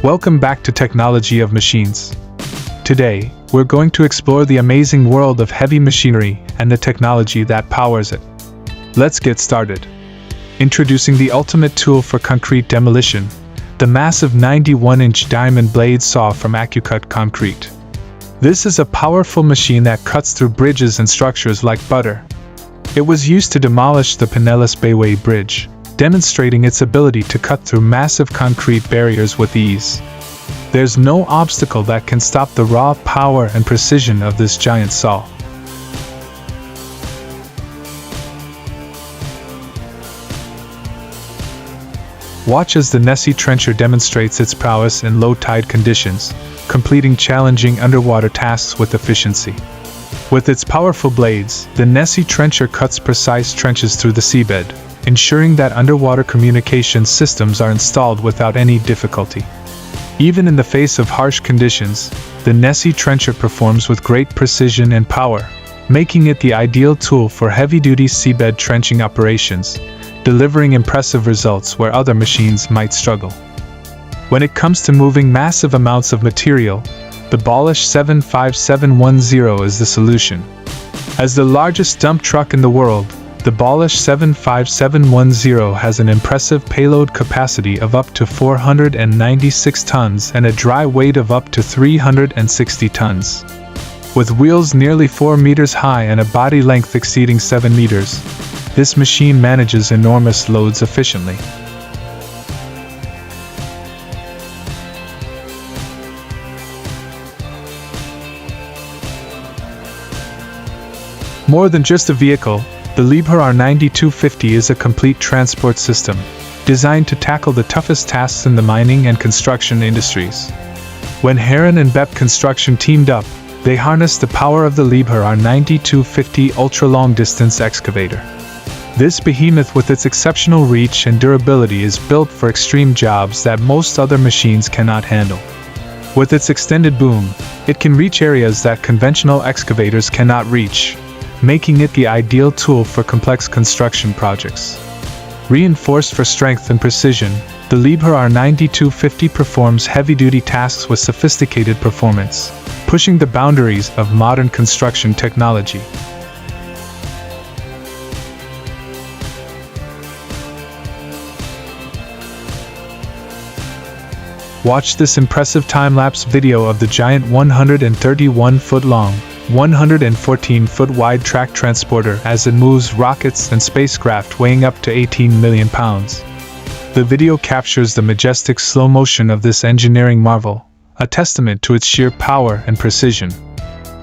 Welcome back to Technology of Machines. Today, we're going to explore the amazing world of heavy machinery and the technology that powers it. Let's get started. Introducing the ultimate tool for concrete demolition, the massive 91-inch diamond blade saw from AccuCut Concrete. This is a powerful machine that cuts through bridges and structures like butter. It was used to demolish the Pinellas Bayway Bridge, demonstrating its ability to cut through massive concrete barriers with ease. There's no obstacle that can stop the raw power and precision of this giant saw. Watch as the Nessie Trencher demonstrates its prowess in low-tide conditions, completing challenging underwater tasks with efficiency. With its powerful blades, the Nessie Trencher cuts precise trenches through the seabed, ensuring that underwater communication systems are installed without any difficulty. Even in the face of harsh conditions, the Nessie Trencher performs with great precision and power, making it the ideal tool for heavy-duty seabed trenching operations, delivering impressive results where other machines might struggle. When it comes to moving massive amounts of material, the Demolition 75710 is the solution. As the largest dump truck in the world, the Demolition 75710 has an impressive payload capacity of up to 496 tons and a dry weight of up to 360 tons. With wheels nearly 4 meters high and a body length exceeding 7 meters, this machine manages enormous loads efficiently. More than just a vehicle, the Liebherr R9250 is a complete transport system, designed to tackle the toughest tasks in the mining and construction industries. When Heron and Bepp Construction teamed up, they harnessed the power of the Liebherr R9250 ultra-long-distance excavator. This behemoth with its exceptional reach and durability is built for extreme jobs that most other machines cannot handle. With its extended boom, it can reach areas that conventional excavators cannot reach, making it the ideal tool for complex construction projects. Reinforced for strength and precision, the Liebherr R9250 performs heavy-duty tasks with sophisticated performance, pushing the boundaries of modern construction technology. Watch this impressive time-lapse video of the giant 131-foot-long, 114-foot-wide track transporter as it moves rockets and spacecraft weighing up to 18 million pounds. The video captures the majestic slow motion of this engineering marvel, a testament to its sheer power and precision.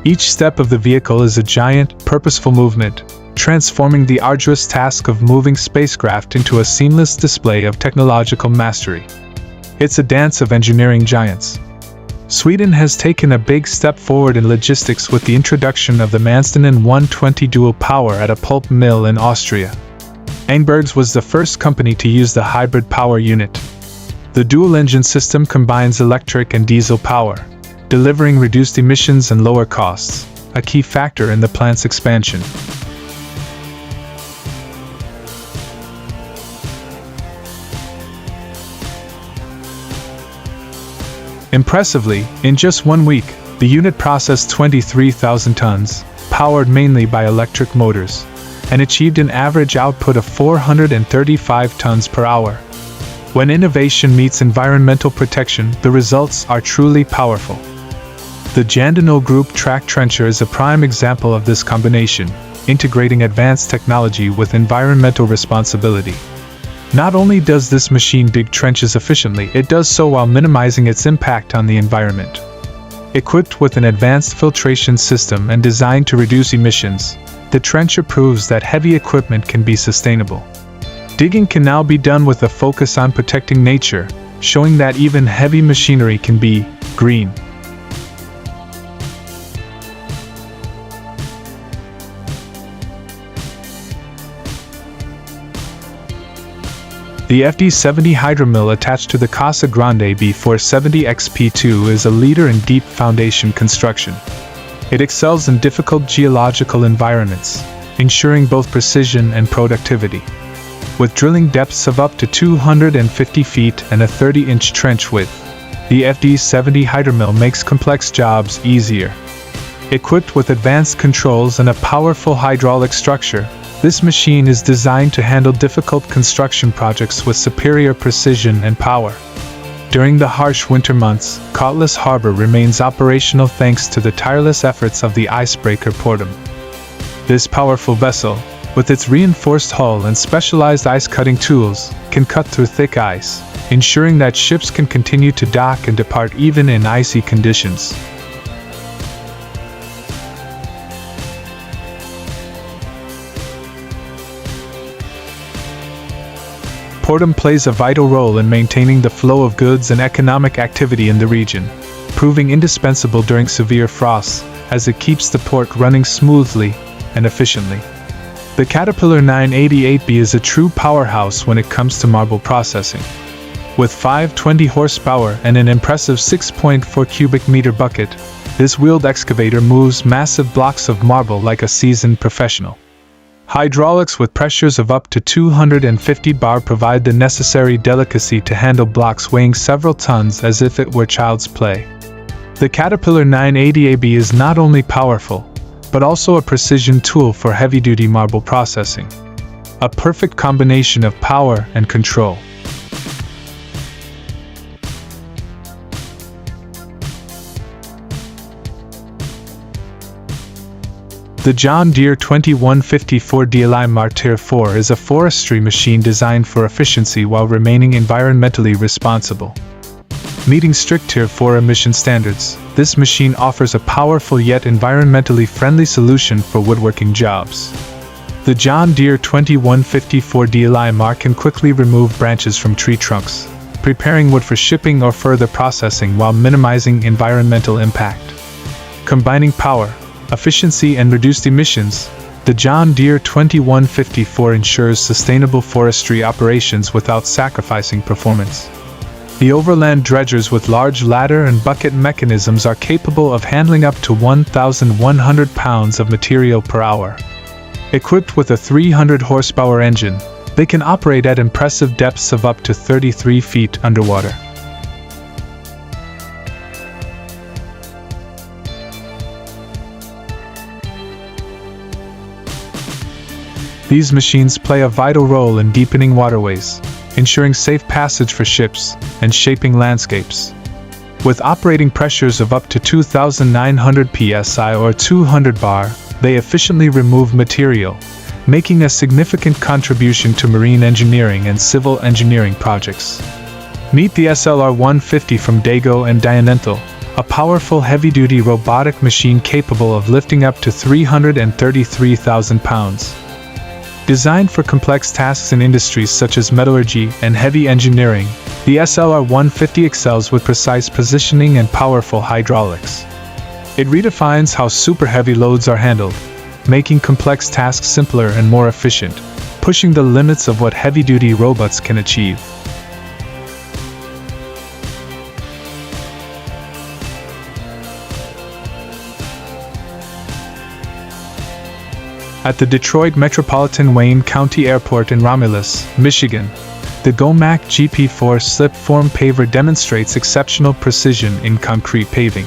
Each step of the vehicle is a giant, purposeful movement, transforming the arduous task of moving spacecraft into a seamless display of technological mastery. It's a dance of engineering giants. Sweden has taken a big step forward in logistics with the introduction of the Manstenen 120 dual power at a pulp mill in Austria. Engbergs was the first company to use the hybrid power unit. The dual-engine system combines electric and diesel power, delivering reduced emissions and lower costs, a key factor in the plant's expansion. Impressively, in just 1 week, the unit processed 23,000 tons, powered mainly by electric motors, and achieved an average output of 435 tons per hour. When innovation meets environmental protection, the results are truly powerful. The Jandano Group track trencher is a prime example of this combination, integrating advanced technology with environmental responsibility. Not only does this machine dig trenches efficiently, it does so while minimizing its impact on the environment. Equipped with an advanced filtration system and designed to reduce emissions, the trencher proves that heavy equipment can be sustainable. Digging can now be done with a focus on protecting nature, showing that even heavy machinery can be green. The FD70 hydromill attached to the Casa Grande B470 XP2 is a leader in deep foundation construction. It excels in difficult geological environments, ensuring both precision and productivity. With drilling depths of up to 250 feet and a 30-inch trench width, the FD70 hydromill makes complex jobs easier. Equipped with advanced controls and a powerful hydraulic structure, this machine is designed to handle difficult construction projects with superior precision and power. During the harsh winter months, Cotlas Harbor remains operational thanks to the tireless efforts of the icebreaker Portum. This powerful vessel, with its reinforced hull and specialized ice-cutting tools, can cut through thick ice, ensuring that ships can continue to dock and depart even in icy conditions. Portum plays a vital role in maintaining the flow of goods and economic activity in the region, proving indispensable during severe frosts, as it keeps the port running smoothly and efficiently. The Caterpillar 988B is a true powerhouse when it comes to marble processing. With 520 horsepower and an impressive 6.4 cubic meter bucket, this wheeled excavator moves massive blocks of marble like a seasoned professional. Hydraulics with pressures of up to 250 bar provide the necessary delicacy to handle blocks weighing several tons as if it were child's play. The Caterpillar 980AB is not only powerful, but also a precision tool for heavy-duty marble processing. A perfect combination of power and control. The John Deere 2154 DLI Martyr 4 is a forestry machine designed for efficiency while remaining environmentally responsible. Meeting strict Tier 4 emission standards, this machine offers a powerful yet environmentally friendly solution for woodworking jobs. The John Deere 2154 DLI Mark can quickly remove branches from tree trunks, preparing wood for shipping or further processing while minimizing environmental impact. Combining power, efficiency and reduced emissions, the John Deere 2154 ensures sustainable forestry operations without sacrificing performance. The overland dredgers with large ladder and bucket mechanisms are capable of handling up to 1,100 pounds of material per hour. Equipped with a 300 horsepower engine, they can operate at impressive depths of up to 33 feet underwater. These machines play a vital role in deepening waterways, ensuring safe passage for ships, and shaping landscapes. With operating pressures of up to 2,900 psi or 200 bar, they efficiently remove material, making a significant contribution to marine engineering and civil engineering projects. Meet the SLR-150 from Dago and Dianenthal, a powerful heavy-duty robotic machine capable of lifting up to 333,000 pounds. Designed for complex tasks in industries such as metallurgy and heavy engineering, the SLR-150 excels with precise positioning and powerful hydraulics. It redefines how super heavy loads are handled, making complex tasks simpler and more efficient, pushing the limits of what heavy-duty robots can achieve. At the Detroit Metropolitan Wayne County Airport in Romulus, Michigan, the GOMAC GP4 slip-form paver demonstrates exceptional precision in concrete paving.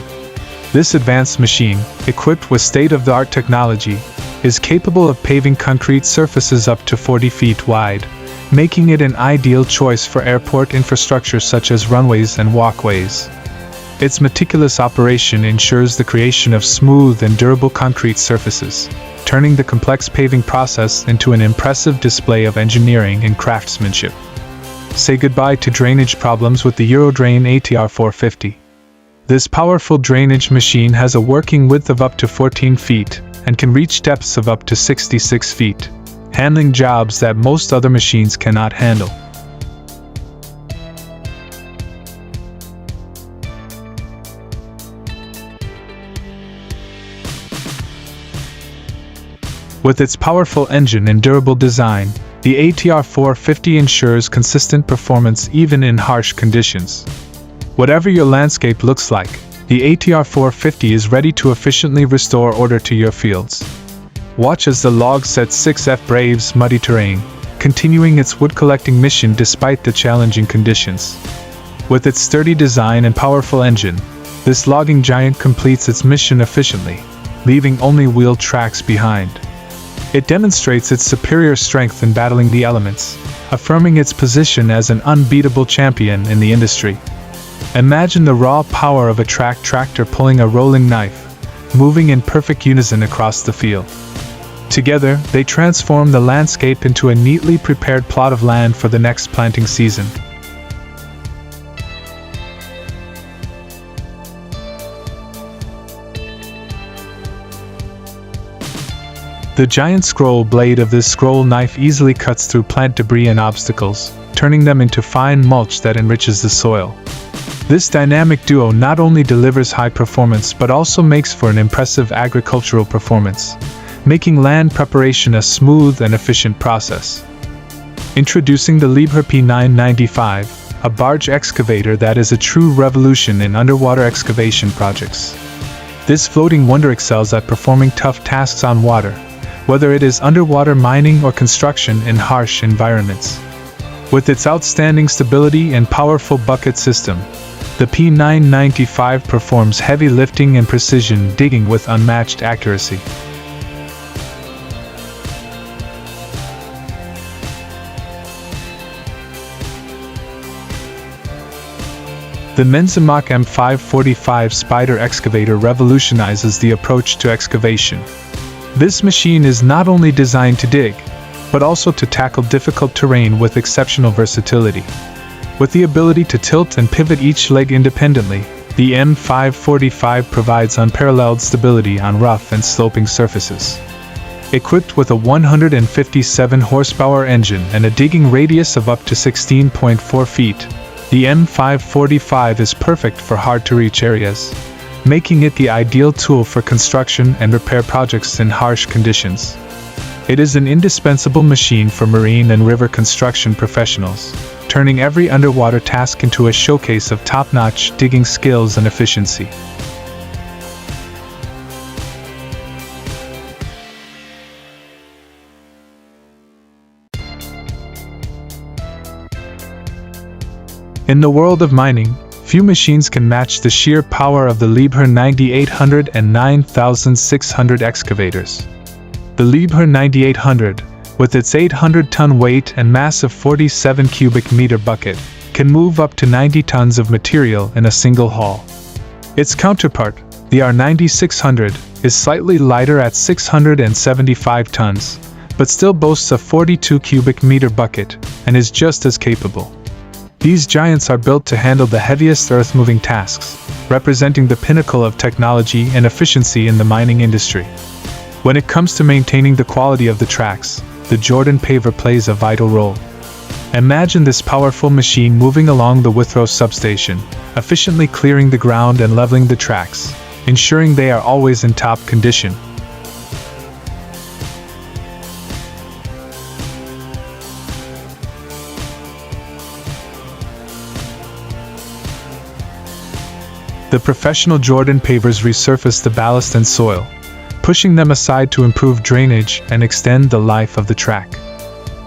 This advanced machine, equipped with state-of-the-art technology, is capable of paving concrete surfaces up to 40 feet wide, making it an ideal choice for airport infrastructure such as runways and walkways. Its meticulous operation ensures the creation of smooth and durable concrete surfaces, turning the complex paving process into an impressive display of engineering and craftsmanship. Say goodbye to drainage problems with the Eurodrain ATR 450. This powerful drainage machine has a working width of up to 14 feet and can reach depths of up to 66 feet, handling jobs that most other machines cannot handle. With its powerful engine and durable design, the ATR 450 ensures consistent performance even in harsh conditions. Whatever your landscape looks like, the ATR 450 is ready to efficiently restore order to your fields. Watch as the Log Set 6F braves muddy terrain, continuing its wood-collecting mission despite the challenging conditions. With its sturdy design and powerful engine, this logging giant completes its mission efficiently, leaving only wheeled tracks behind. It demonstrates its superior strength in battling the elements, affirming its position as an unbeatable champion in the industry. Imagine the raw power of a track tractor pulling a rolling knife, moving in perfect unison across the field. Together, they transform the landscape into a neatly prepared plot of land for the next planting season. The giant scroll blade of this scroll knife easily cuts through plant debris and obstacles, turning them into fine mulch that enriches the soil. This dynamic duo not only delivers high performance but also makes for an impressive agricultural performance, making land preparation a smooth and efficient process. Introducing the Liebherr P995, a barge excavator that is a true revolution in underwater excavation projects. This floating wonder excels at performing tough tasks on water, whether it is underwater mining or construction in harsh environments. With its outstanding stability and powerful bucket system, the P995 performs heavy lifting and precision digging with unmatched accuracy. The Menzimak M545 Spider excavator revolutionizes the approach to excavation. This machine is not only designed to dig, but also to tackle difficult terrain with exceptional versatility. With the ability to tilt and pivot each leg independently, the M545 provides unparalleled stability on rough and sloping surfaces. Equipped with a 157 horsepower engine and a digging radius of up to 16.4 feet, the M545 is perfect for hard-to-reach areas, making it the ideal tool for construction and repair projects in harsh conditions. It is an indispensable machine for marine and river construction professionals, turning every underwater task into a showcase of top-notch digging skills and efficiency. In the world of mining, few machines can match the sheer power of the Liebherr 9800 and 9600 excavators. The Liebherr 9800, with its 800-ton weight and massive 47 cubic meter bucket, can move up to 90 tons of material in a single haul. Its counterpart, the R9600, is slightly lighter at 675 tons, but still boasts a 42 cubic meter bucket and is just as capable. These giants are built to handle the heaviest earth-moving tasks, representing the pinnacle of technology and efficiency in the mining industry. When it comes to maintaining the quality of the tracks, the Jordan paver plays a vital role. Imagine this powerful machine moving along the Withrow substation, efficiently clearing the ground and leveling the tracks, ensuring they are always in top condition. The professional Jordan pavers resurface the ballast and soil, pushing them aside to improve drainage and extend the life of the track.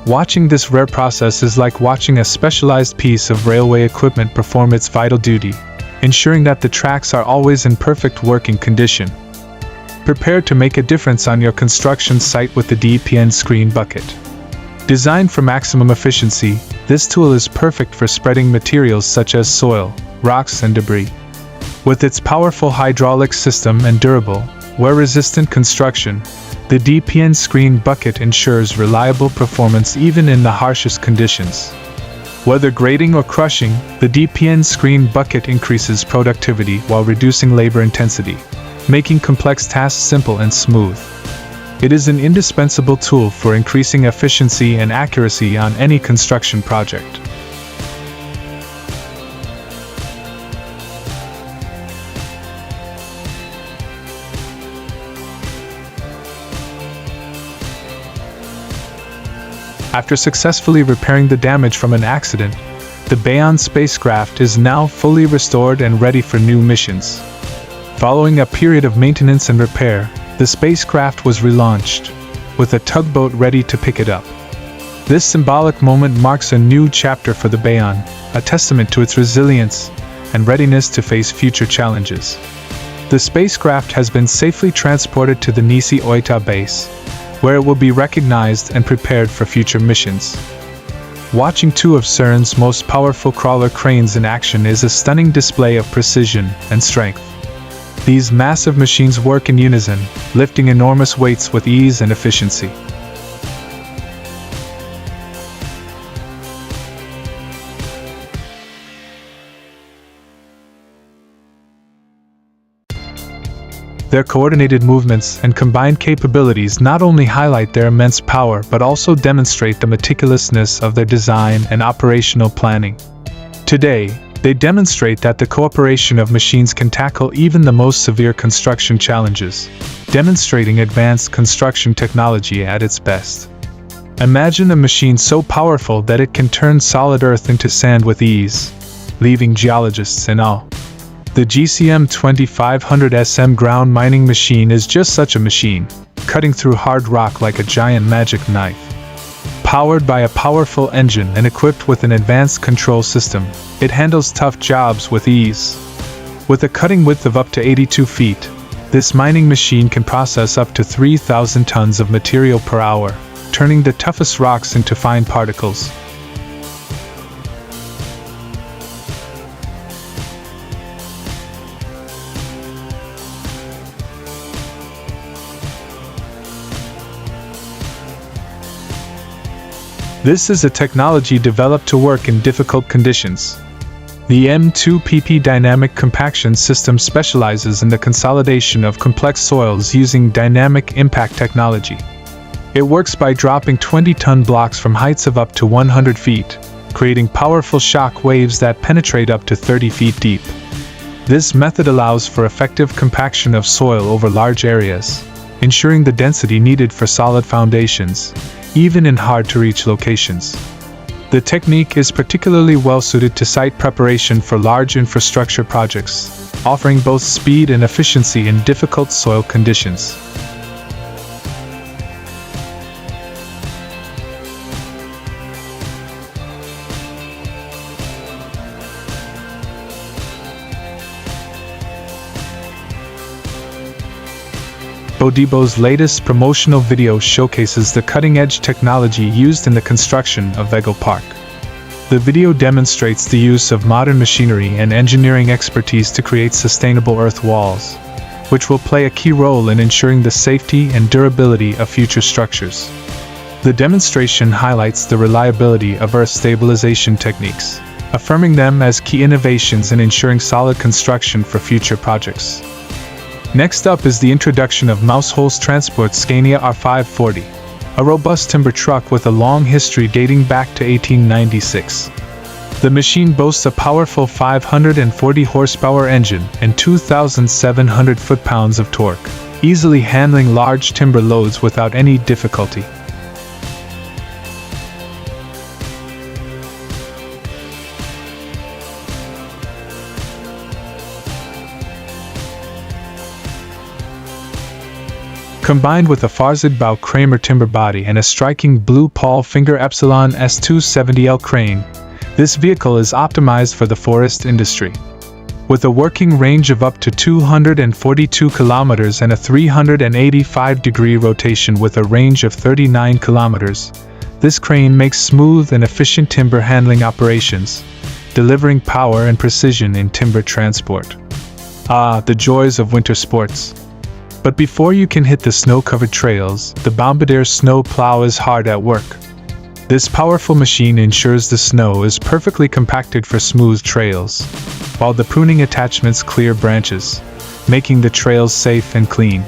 Watching this rare process is like watching a specialized piece of railway equipment perform its vital duty, ensuring that the tracks are always in perfect working condition. Prepare to make a difference on your construction site with the DPN screen bucket. Designed for maximum efficiency, this tool is perfect for spreading materials such as soil, rocks, and debris. With its powerful hydraulic system and durable, wear-resistant construction, the DPN screen bucket ensures reliable performance even in the harshest conditions. Whether grading or crushing, the DPN screen bucket increases productivity while reducing labor intensity, making complex tasks simple and smooth. It is an indispensable tool for increasing efficiency and accuracy on any construction project. After successfully repairing the damage from an accident, the Bayon spacecraft is now fully restored and ready for new missions. Following a period of maintenance and repair, the spacecraft was relaunched, with a tugboat ready to pick it up. This symbolic moment marks a new chapter for the Bayon, a testament to its resilience and readiness to face future challenges. The spacecraft has been safely transported to the Nissi Oita base, where it will be recognized and prepared for future missions. Watching two of CERN's most powerful crawler cranes in action is a stunning display of precision and strength. These massive machines work in unison, lifting enormous weights with ease and efficiency. Their coordinated movements and combined capabilities not only highlight their immense power but also demonstrate the meticulousness of their design and operational planning. Today, they demonstrate that the cooperation of machines can tackle even the most severe construction challenges, demonstrating advanced construction technology at its best. Imagine a machine so powerful that it can turn solid earth into sand with ease, leaving geologists in awe. The GCM 2500 SM ground mining machine is just such a machine, cutting through hard rock like a giant magic knife. Powered by a powerful engine and equipped with an advanced control system, it handles tough jobs with ease. With a cutting width of up to 82 feet, this mining machine can process up to 3,000 tons of material per hour, turning the toughest rocks into fine particles. This is a technology developed to work in difficult conditions. The M2PP dynamic compaction system specializes in the consolidation of complex soils using dynamic impact technology. It works by dropping 20-ton blocks from heights of up to 100 feet, creating powerful shock waves that penetrate up to 30 feet deep. This method allows for effective compaction of soil over large areas, ensuring the density needed for solid foundations, even in hard-to-reach locations. The technique is particularly well-suited to site preparation for large infrastructure projects, offering both speed and efficiency in difficult soil conditions. Bodibo's latest promotional video showcases the cutting-edge technology used in the construction of Vego Park. The video demonstrates the use of modern machinery and engineering expertise to create sustainable earth walls, which will play a key role in ensuring the safety and durability of future structures. The demonstration highlights the reliability of earth stabilization techniques, affirming them as key innovations in ensuring solid construction for future projects. Next up is the introduction of Mouseholes Transport Scania R540, a robust timber truck with a long history dating back to 1896. The machine boasts a powerful 540 horsepower engine and 2,700 foot-pounds of torque, easily handling large timber loads without any difficulty. Combined with a Fahrzeugbaum Kramer timber body and a striking blue Paul Finger Epsilon S270L crane, this vehicle is optimized for the forest industry. With a working range of up to 242 kilometers and a 385-degree rotation with a range of 39 kilometers, this crane makes smooth and efficient timber handling operations, delivering power and precision in timber transport. Ah, the joys of winter sports. But before you can hit the snow-covered trails, the Bombardier snow plow is hard at work. This powerful machine ensures the snow is perfectly compacted for smooth trails, while the pruning attachments clear branches, making the trails safe and clean.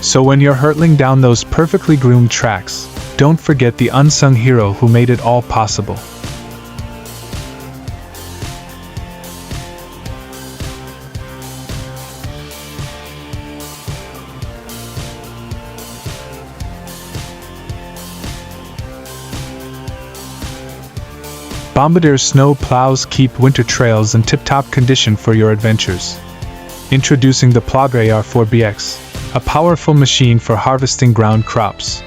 So when you're hurtling down those perfectly groomed tracks, don't forget the unsung hero who made it all possible. Bombardier snow plows keep winter trails in tip-top condition for your adventures. Introducing the Plogger AR4BX, a powerful machine for harvesting ground crops.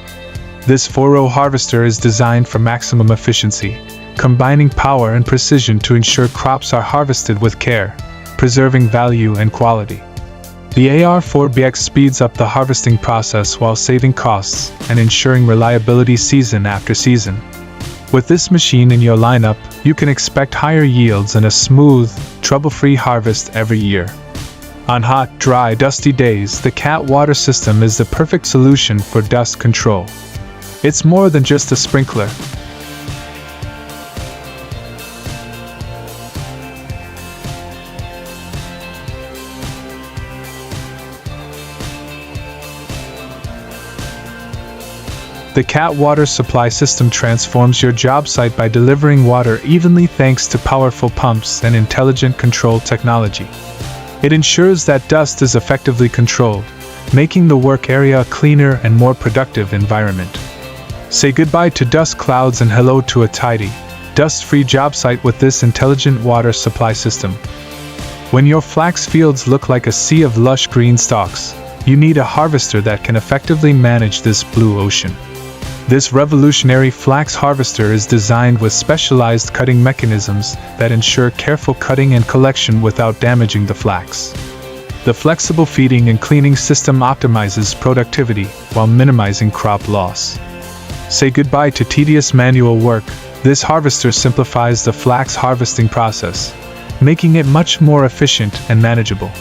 This 4-row harvester is designed for maximum efficiency, combining power and precision to ensure crops are harvested with care, preserving value and quality. The AR4BX speeds up the harvesting process while saving costs and ensuring reliability season after season. With this machine in your lineup, you can expect higher yields and a smooth, trouble-free harvest every year. On hot, dry, dusty days, the CAT water system is the perfect solution for dust control. It's more than just a sprinkler. The CAT water supply system transforms your job site by delivering water evenly thanks to powerful pumps and intelligent control technology. It ensures that dust is effectively controlled, making the work area a cleaner and more productive environment. Say goodbye to dust clouds and hello to a tidy, dust-free job site with this intelligent water supply system. When your flax fields look like a sea of lush green stalks, you need a harvester that can effectively manage this blue ocean. This revolutionary flax harvester is designed with specialized cutting mechanisms that ensure careful cutting and collection without damaging the flax. The flexible feeding and cleaning system optimizes productivity while minimizing crop loss. Say goodbye to tedious manual work. This harvester simplifies the flax harvesting process, making it much more efficient and manageable.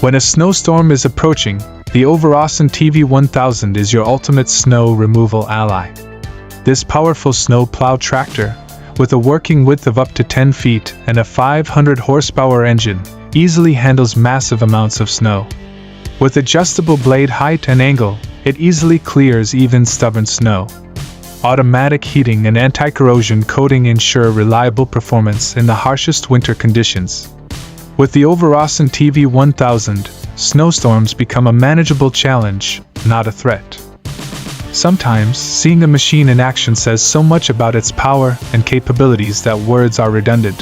When a snowstorm is approaching, the Overawesome TV1000 is your ultimate snow removal ally. This powerful snow plow tractor, with a working width of up to 10 feet and a 500 horsepower engine, easily handles massive amounts of snow. With adjustable blade height and angle, it easily clears even stubborn snow. Automatic heating and anti-corrosion coating ensure reliable performance in the harshest winter conditions. With the Overawesome TV1000, snowstorms become a manageable challenge, not a threat. Sometimes, seeing a machine in action says so much about its power and capabilities that words are redundant.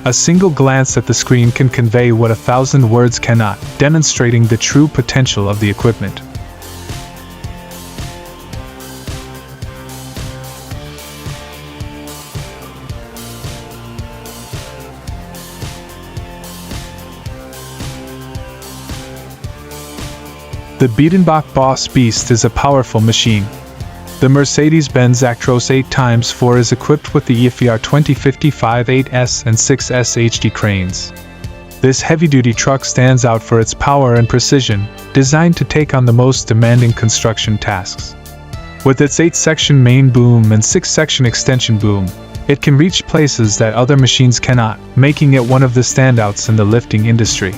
A single glance at the screen can convey what 1,000 words cannot, demonstrating the true potential of the equipment. The Biedenbach Boss Beast is a powerful machine. The Mercedes-Benz Actros 8x4 is equipped with the EFER 2055 8S and 6S HD cranes. This heavy-duty truck stands out for its power and precision, designed to take on the most demanding construction tasks. With its 8-section main boom and 6-section extension boom, it can reach places that other machines cannot, making it one of the standouts in the lifting industry.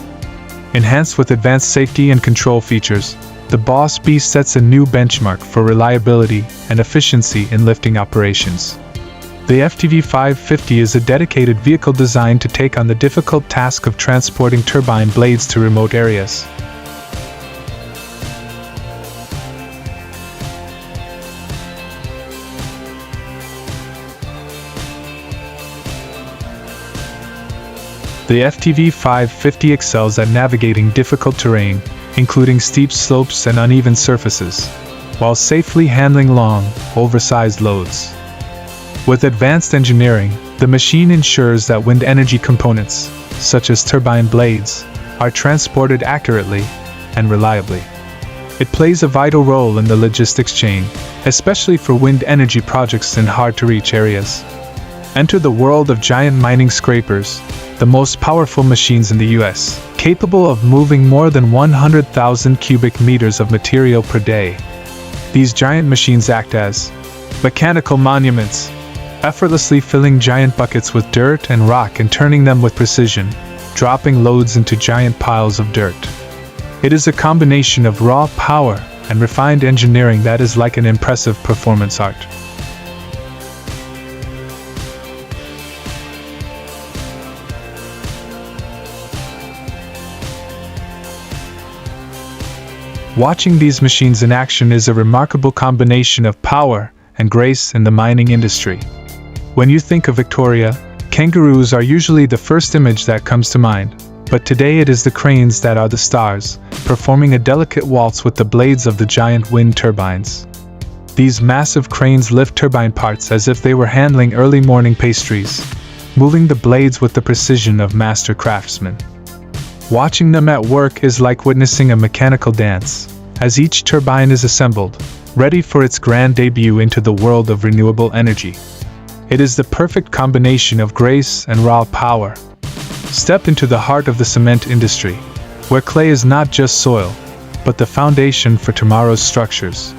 Enhanced with advanced safety and control features, the Boss Beast sets a new benchmark for reliability and efficiency in lifting operations. The FTV 550 is a dedicated vehicle designed to take on the difficult task of transporting turbine blades to remote areas. The FTV 550 excels at navigating difficult terrain, including steep slopes and uneven surfaces, while safely handling long, oversized loads. With advanced engineering, the machine ensures that wind energy components, such as turbine blades, are transported accurately and reliably. It plays a vital role in the logistics chain, especially for wind energy projects in hard-to-reach areas. Enter the world of giant mining scrapers, the most powerful machines in the US, capable of moving more than 100,000 cubic meters of material per day. These giant machines act as mechanical monuments, effortlessly filling giant buckets with dirt and rock and turning them with precision, dropping loads into giant piles of dirt. It is a combination of raw power and refined engineering that is like an impressive performance art. Watching these machines in action is a remarkable combination of power and grace in the mining industry. When you think of Victoria, kangaroos are usually the first image that comes to mind, but today it is the cranes that are the stars, performing a delicate waltz with the blades of the giant wind turbines. These massive cranes lift turbine parts as if they were handling early morning pastries, moving the blades with the precision of master craftsmen. Watching them at work is like witnessing a mechanical dance, as each turbine is assembled, ready for its grand debut into the world of renewable energy. It is the perfect combination of grace and raw power. Step into the heart of the cement industry, where clay is not just soil, but the foundation for tomorrow's structures.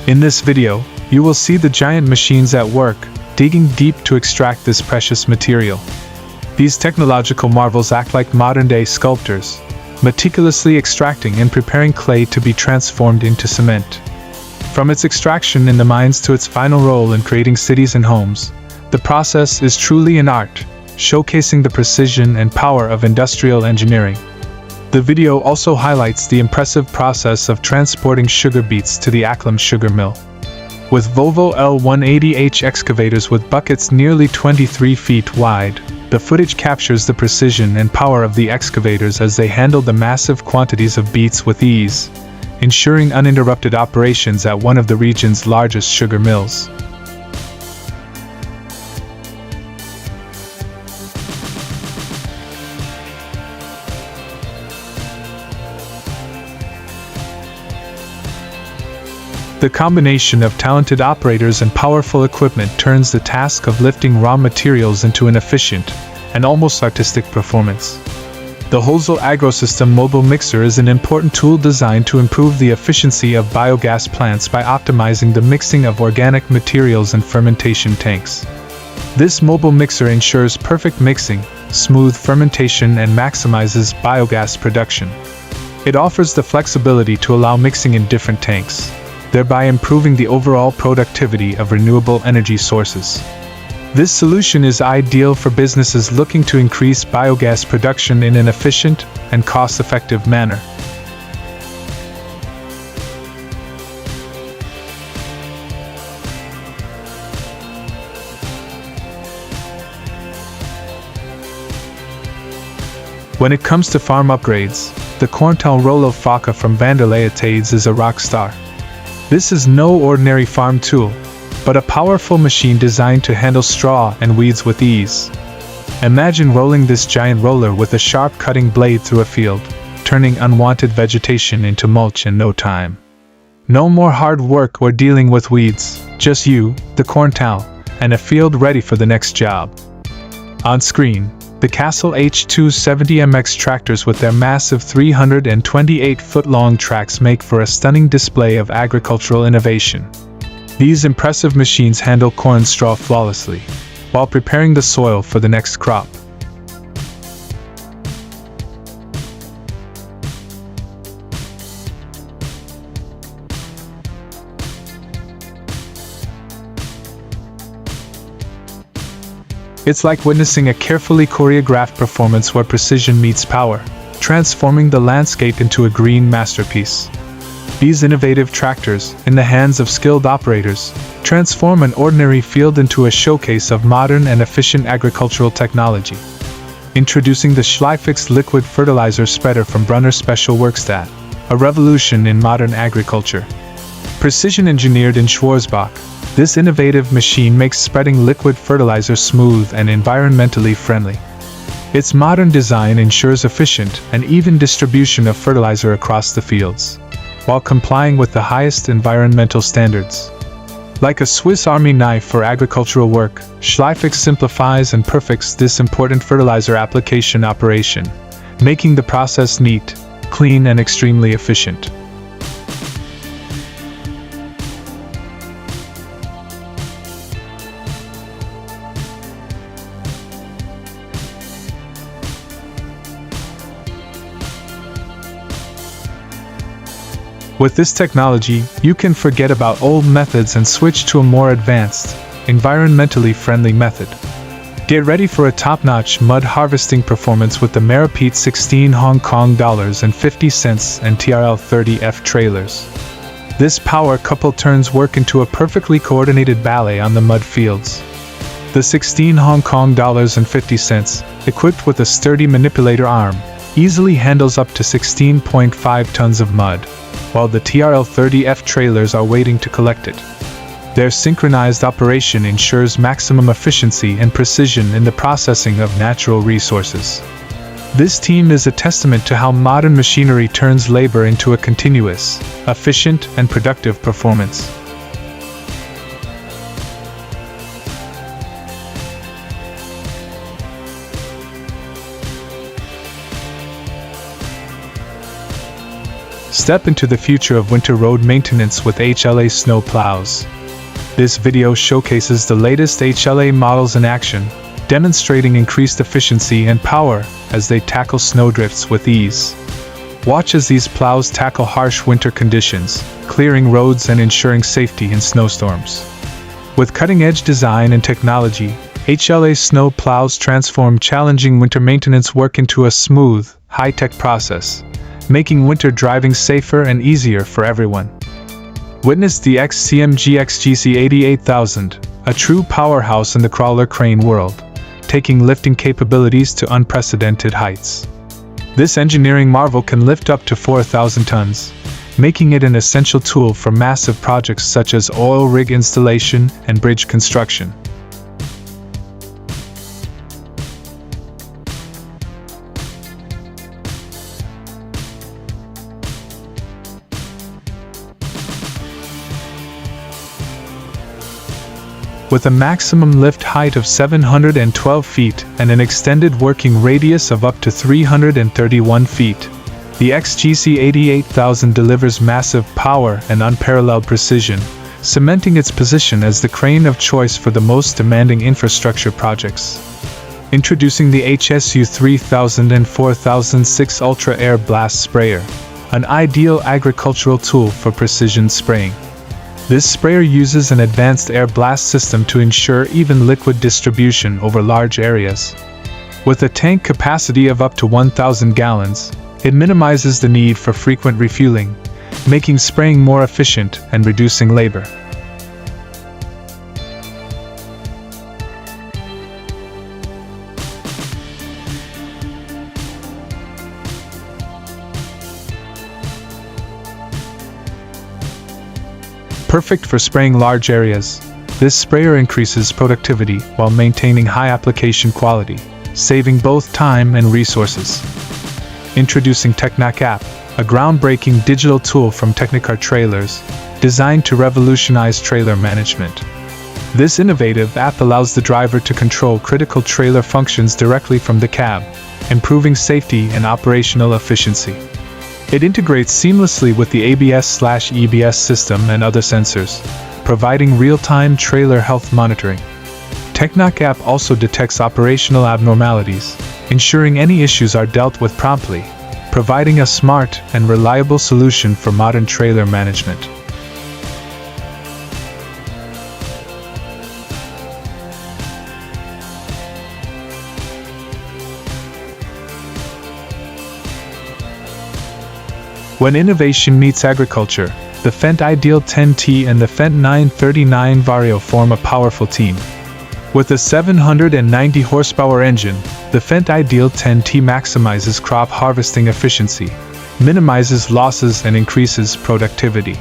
In this video, you will see the giant machines at work, digging deep to extract this precious material. These technological marvels act like modern-day sculptors, meticulously extracting and preparing clay to be transformed into cement. From its extraction in the mines to its final role in creating cities and homes, the process is truly an art, showcasing the precision and power of industrial engineering. The video also highlights the impressive process of transporting sugar beets to the Acklam sugar mill. With Volvo L180H excavators with buckets nearly 23 feet wide, the footage captures the precision and power of the excavators as they handle the massive quantities of beets with ease, ensuring uninterrupted operations at one of the region's largest sugar mills. The combination of talented operators and powerful equipment turns the task of lifting raw materials into an efficient and almost artistic performance. The Holzel AgroSystem mobile mixer is an important tool designed to improve the efficiency of biogas plants by optimizing the mixing of organic materials in fermentation tanks. This mobile mixer ensures perfect mixing, smooth fermentation, and maximizes biogas production. It offers the flexibility to allow mixing in different tanks, thereby improving the overall productivity of renewable energy sources. This solution is ideal for businesses looking to increase biogas production in an efficient and cost-effective manner. When it comes to farm upgrades, the Corntal Rollo Foca from Vanderleitades is a rock star. This is no ordinary farm tool, but a powerful machine designed to handle straw and weeds with ease. Imagine rolling this giant roller with a sharp cutting blade through a field, turning unwanted vegetation into mulch in no time. No more hard work or dealing with weeds, just you, the Corntal, and a field ready for the next job. On screen, the Castle H270MX tractors with their massive 328-foot-long tracks make for a stunning display of agricultural innovation. These impressive machines handle corn straw flawlessly, while preparing the soil for the next crop. It's like witnessing a carefully choreographed performance where precision meets power, transforming the landscape into a green masterpiece. These innovative tractors, in the hands of skilled operators, transform an ordinary field into a showcase of modern and efficient agricultural technology. Introducing the Schleifix liquid fertilizer spreader from Brunner Special Werkstatt, a revolution in modern agriculture. Precision engineered in Schwarzbach, this innovative machine makes spreading liquid fertilizer smooth and environmentally friendly. Its modern design ensures efficient and even distribution of fertilizer across the fields, while complying with the highest environmental standards. Like a Swiss Army knife for agricultural work, Schleifix simplifies and perfects this important fertilizer application operation, making the process neat, clean, and extremely efficient. With this technology, you can forget about old methods and switch to a more advanced, environmentally friendly method. Get ready for a top-notch mud harvesting performance with the Merapete 16 Hong Kong dollars and 50 cents and TRL 30F trailers. This power couple turns work into a perfectly coordinated ballet on the mud fields. The 16 Hong Kong dollars and 50 cents, equipped with a sturdy manipulator arm, easily handles up to 16.5 tons of mud, while the TRL 30F trailers are waiting to collect it. Their synchronized operation ensures maximum efficiency and precision in the processing of natural resources. This team is a testament to how modern machinery turns labor into a continuous, efficient, and productive performance. Step into the future of winter road maintenance with HLA snow plows. This video showcases the latest HLA models in action, demonstrating increased efficiency and power as they tackle snowdrifts with ease. Watch as these plows tackle harsh winter conditions, clearing roads and ensuring safety in snowstorms. With cutting-edge design and technology, HLA snow plows transform challenging winter maintenance work into a smooth, high-tech process, making winter driving safer and easier for everyone. Witness the XCMG XGC 88000, a true powerhouse in the crawler crane world, taking lifting capabilities to unprecedented heights. This engineering marvel can lift up to 4,000 tons, making it an essential tool for massive projects such as oil rig installation and bridge construction. With a maximum lift height of 712 feet and an extended working radius of up to 331 feet, the XGC 88000 delivers massive power and unparalleled precision, cementing its position as the crane of choice for the most demanding infrastructure projects. Introducing the HSU 3000 and 4006 Ultra Air Blast Sprayer, an ideal agricultural tool for precision spraying. This sprayer uses an advanced air blast system to ensure even liquid distribution over large areas. With a tank capacity of up to 1,000 gallons, it minimizes the need for frequent refueling, making spraying more efficient and reducing labor. Perfect for spraying large areas, this sprayer increases productivity while maintaining high application quality, saving both time and resources. Introducing Technac app, a groundbreaking digital tool from Technicar Trailers, designed to revolutionize trailer management. This innovative app allows the driver to control critical trailer functions directly from the cab, improving safety and operational efficiency. It integrates seamlessly with the ABS/EBS system and other sensors, providing real-time trailer health monitoring. Technac app also detects operational abnormalities, ensuring any issues are dealt with promptly, providing a smart and reliable solution for modern trailer management. When innovation meets agriculture, the Fendt Ideal 10T and the Fendt 939 Vario form a powerful team. With a 790 horsepower engine, the Fendt Ideal 10T maximizes crop harvesting efficiency, minimizes losses and increases productivity.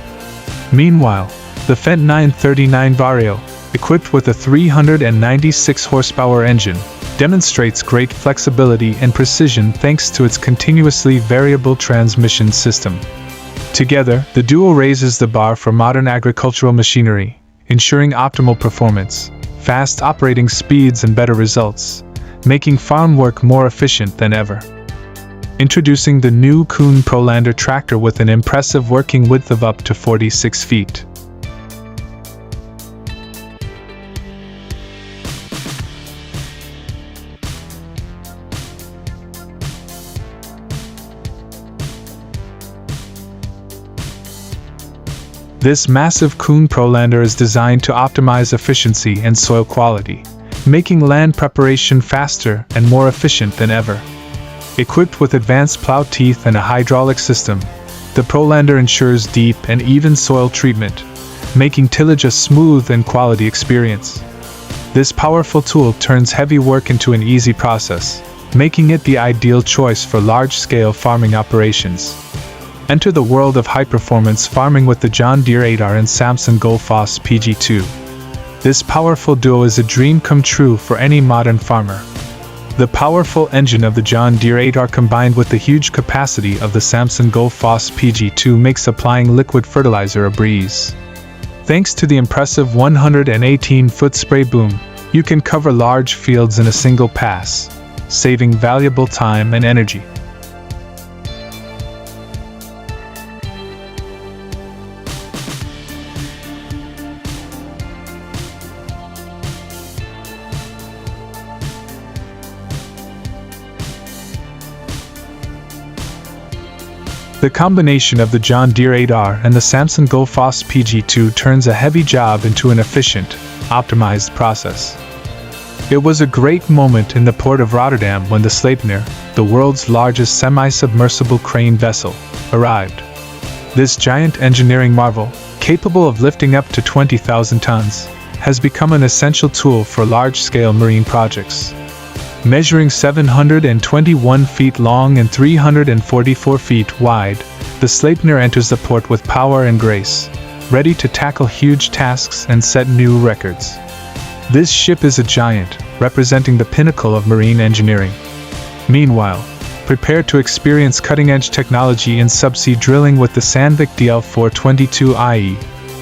Meanwhile, the Fendt 939 Vario, equipped with a 396 horsepower engine, demonstrates great flexibility and precision thanks to its continuously variable transmission system. Together, the duo raises the bar for modern agricultural machinery, ensuring optimal performance, fast operating speeds and better results, making farm work more efficient than ever. Introducing the new Kuhn ProLander tractor with an impressive working width of up to 46 feet. This massive Kuhn Prolander is designed to optimize efficiency and soil quality, making land preparation faster and more efficient than ever. Equipped with advanced plow teeth and a hydraulic system, the Prolander ensures deep and even soil treatment, making tillage a smooth and quality experience. This powerful tool turns heavy work into an easy process, making it the ideal choice for large-scale farming operations. Enter the world of high-performance farming with the John Deere 8R and Samson Gullfoss PG2. This powerful duo is a dream come true for any modern farmer. The powerful engine of the John Deere 8R combined with the huge capacity of the Samson Gullfoss PG2 makes applying liquid fertilizer a breeze. Thanks to the impressive 118-foot spray boom, you can cover large fields in a single pass, saving valuable time and energy. The combination of the John Deere 8R and the Samson Gullfoss PG2 turns a heavy job into an efficient, optimized process. It was a great moment in the port of Rotterdam when the Sleipnir, the world's largest semi-submersible crane vessel, arrived. This giant engineering marvel, capable of lifting up to 20,000 tons, has become an essential tool for large-scale marine projects. Measuring 721 feet long and 344 feet wide, the Sleipnir enters the port with power and grace, ready to tackle huge tasks and set new records. This ship is a giant, representing the pinnacle of marine engineering. Meanwhile, prepare to experience cutting-edge technology in subsea drilling with the Sandvik DL422IE,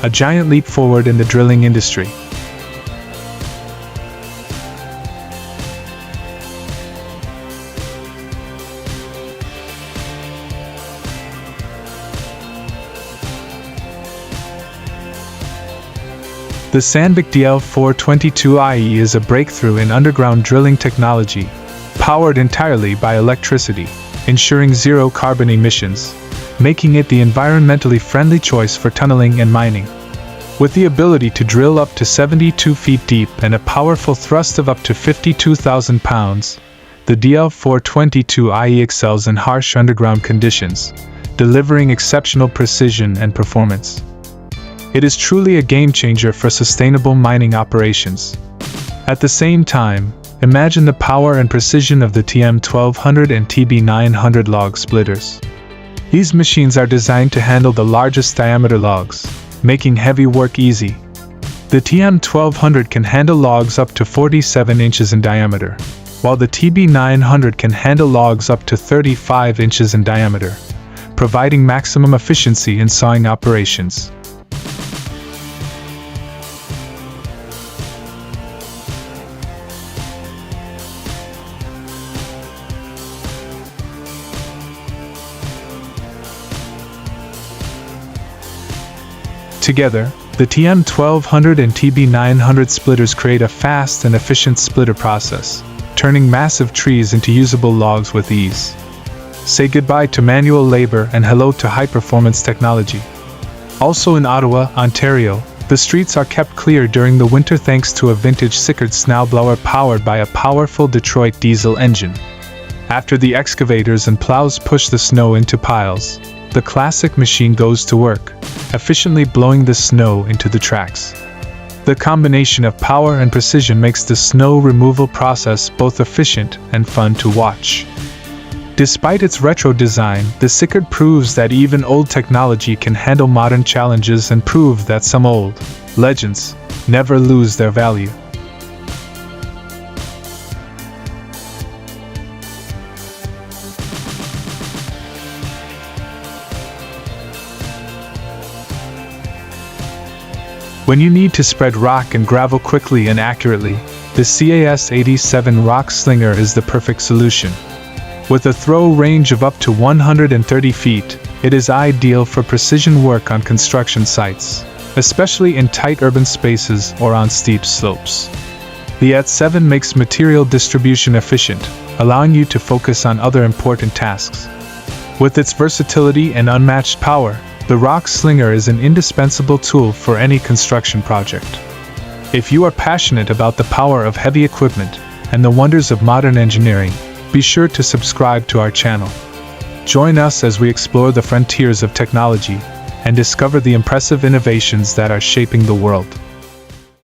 a giant leap forward in the drilling industry. The Sandvik DL422IE is a breakthrough in underground drilling technology, powered entirely by electricity, ensuring zero carbon emissions, making it the environmentally friendly choice for tunneling and mining. With the ability to drill up to 72 feet deep and a powerful thrust of up to 52,000 pounds, the DL422IE excels in harsh underground conditions, delivering exceptional precision and performance. It is truly a game-changer for sustainable mining operations. At the same time, imagine the power and precision of the TM1200 and TB900 log splitters. These machines are designed to handle the largest diameter logs, making heavy work easy. The TM1200 can handle logs up to 47 inches in diameter, while the TB900 can handle logs up to 35 inches in diameter, providing maximum efficiency in sawing operations. Together, the TM1200 and TB900 splitters create a fast and efficient splitter process, turning massive trees into usable logs with ease. Say goodbye to manual labor and hello to high-performance technology. Also in Ottawa, Ontario, the streets are kept clear during the winter thanks to a vintage Sickert snowblower powered by a powerful Detroit diesel engine. After the excavators and plows push the snow into piles, the classic machine goes to work, efficiently blowing the snow into the tracks. The combination of power and precision makes the snow removal process both efficient and fun to watch. Despite its retro design, the Sickert proves that even old technology can handle modern challenges and prove that some old legends never lose their value. When you need to spread rock and gravel quickly and accurately, the CAS-87 Rock Slinger is the perfect solution. With a throw range of up to 130 feet, it is ideal for precision work on construction sites, especially in tight urban spaces or on steep slopes. The AT7 makes material distribution efficient, allowing you to focus on other important tasks. With its versatility and unmatched power, The rock slinger is an indispensable tool for any construction project. If you are passionate about the power of heavy equipment and the wonders of modern engineering, be sure to subscribe to our channel. Join us as we explore the frontiers of technology and discover the impressive innovations that are shaping the world.